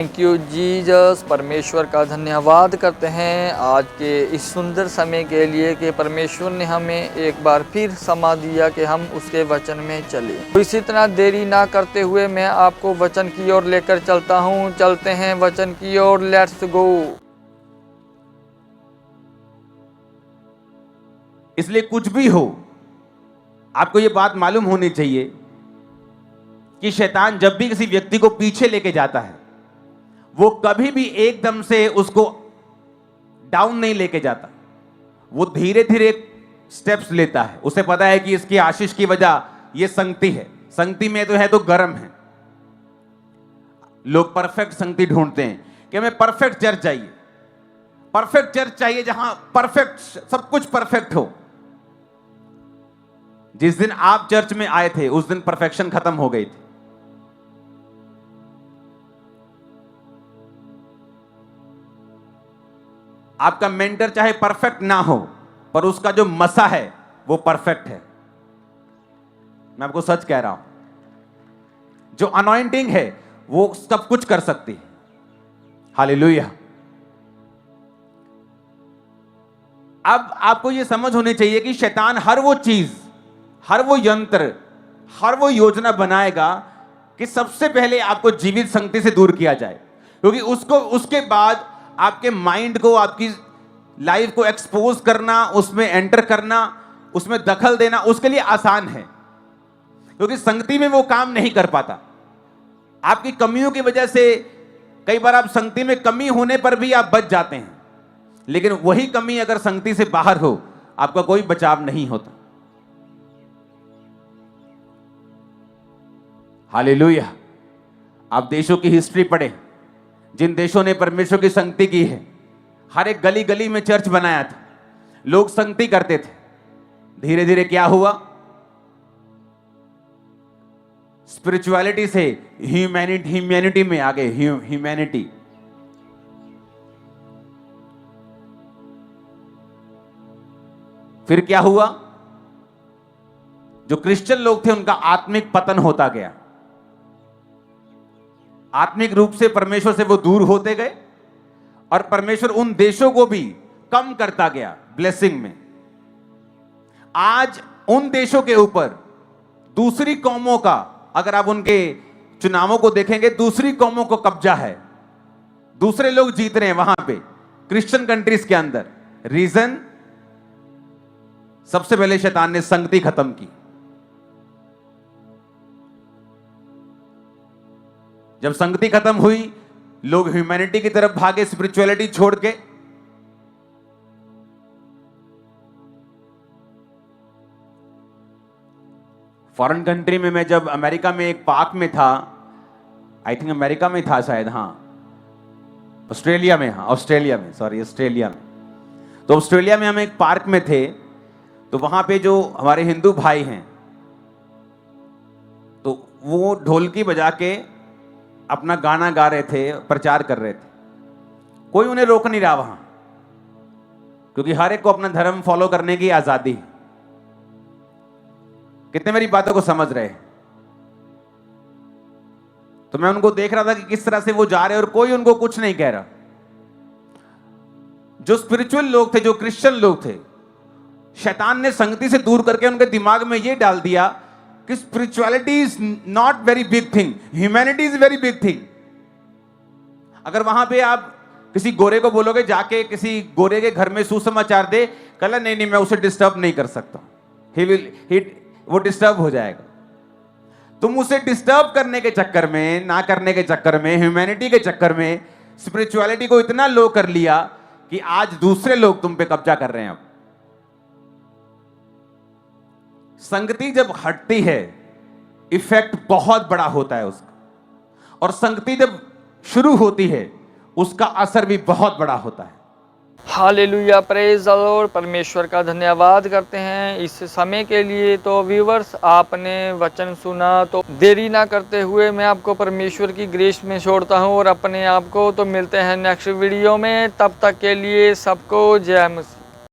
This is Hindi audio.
Thank you Jesus. परमेश्वर का धन्यवाद करते हैं आज के इस सुंदर समय के लिए कि परमेश्वर ने हमें एक बार फिर समा दिया कि हम उसके वचन में चले। तो इसी तरह देरी ना करते हुए मैं आपको वचन की ओर लेकर चलता हूँ। चलते हैं वचन की ओर, लेट्स गो। इसलिए कुछ भी हो, आपको ये बात मालूम होनी चाहिए कि शैतान जब भी किसी व्यक्ति को पीछे लेके जाता है, वो कभी भी एकदम से उसको डाउन नहीं लेके जाता। वो धीरे धीरे स्टेप्स लेता है। उसे पता है कि इसकी आशीष की वजह ये संगति है। संगति में तो है तो गर्म है। लोग परफेक्ट संगति ढूंढते हैं कि हमें परफेक्ट चर्च चाहिए, परफेक्ट चर्च चाहिए जहां परफेक्ट सब कुछ परफेक्ट हो। जिस दिन आप चर्च में आए थे उस दिन परफेक्शन खत्म हो गई थी। आपका मेंटर चाहे परफेक्ट ना हो, पर उसका जो मसा है वो परफेक्ट है। मैं आपको सच कह रहा हूं, जो अनॉइंटिंग है वो सब कुछ कर सकती है। हालेलुया। अब आपको यह समझ होनी चाहिए कि शैतान हर वो चीज, हर वो यंत्र, हर वो योजना बनाएगा कि सबसे पहले आपको जीवित संगति से दूर किया जाए, क्योंकि उसके बाद आपके माइंड को, आपकी लाइफ को एक्सपोज करना, उसमें एंटर करना, उसमें दखल देना उसके लिए आसान है, क्योंकि संगति में वो काम नहीं कर पाता। आपकी कमियों की वजह से कई बार आप संगति में कमी होने पर भी आप बच जाते हैं, लेकिन वही कमी अगर संगति से बाहर हो, आपका कोई बचाव नहीं होता। हालेलुया। आप देशों की हिस्ट्री पढ़े, जिन देशों ने परमेश्वर की संगति की है, हर एक गली गली में चर्च बनाया था, लोग संगति करते थे। धीरे धीरे क्या हुआ, स्पिरिचुअलिटी से ह्यूमैनिटी में आ गए। ह्यूमैनिटी। फिर क्या हुआ, जो क्रिश्चियन लोग थे उनका आत्मिक पतन होता गया। आत्मिक रूप से परमेश्वर से वो दूर होते गए और परमेश्वर उन देशों को भी कम करता गया ब्लेसिंग में। आज उन देशों के ऊपर दूसरी कौमों का, अगर आप उनके चुनावों को देखेंगे, दूसरी कौमों को कब्जा है। दूसरे लोग जीत रहे हैं वहां पे क्रिश्चियन कंट्रीज के अंदर। रीजन, सबसे पहले शैतान ने संगति खत्म की। जब संगति खत्म हुई, लोग ह्यूमैनिटी की तरफ भागे, स्पिरिचुअलिटी छोड़ के। फॉरेन कंट्री में, मैं जब अमेरिका में एक पार्क में था, आई थिंक अमेरिका में था शायद, हाँ ऑस्ट्रेलिया में, हाँ ऑस्ट्रेलिया में, सॉरी ऑस्ट्रेलिया में। तो ऑस्ट्रेलिया में हम एक पार्क में थे, तो वहां पे जो हमारे हिंदू भाई हैं, तो वो ढोलकी बजा के अपना गाना गा रहे थे, प्रचार कर रहे थे। कोई उन्हें रोक नहीं रहा वहां, क्योंकि हर एक को अपना धर्म फॉलो करने की आजादी है। कितने मेरी बातों को समझ रहे हैं? तो मैं उनको देख रहा था कि किस तरह से वो जा रहे हैं और कोई उनको कुछ नहीं कह रहा। जो स्पिरिचुअल लोग थे, जो क्रिश्चियन लोग थे, शैतान ने संगति से दूर करके उनके दिमाग में यह डाल दिया कि spirituality is not very big thing, humanity is very big thing. अगर वहां पे आप किसी गोरे को बोलोगे जाके किसी गोरे के घर में सुसमाचार दे, कहला नहीं मैं उसे डिस्टर्ब नहीं कर सकता, वो डिस्टर्ब हो जाएगा। तुम उसे डिस्टर्ब करने के चक्कर में, ना करने के चक्कर में, ह्यूमैनिटी के चक्कर में स्पिरिचुअलिटी को इतना लो कर लिया कि आज दूसरे लोग तुम पे कब्जा कर रहे हैं। अब संगति जब हटती है, इफेक्ट बहुत बड़ा होता है उसका, और संगति जब शुरू होती है उसका असर भी बहुत बड़ा होता है। Hallelujah, praise the Lord. परमेश्वर का धन्यवाद करते हैं इस समय के लिए। तो व्यूवर्स, आपने वचन सुना, तो देरी ना करते हुए मैं आपको परमेश्वर की ग्रेस में छोड़ता हूँ और अपने आप को। तो मिलते हैं नेक्स्ट वीडियो में, तब तक के लिए सबको जय मसीह।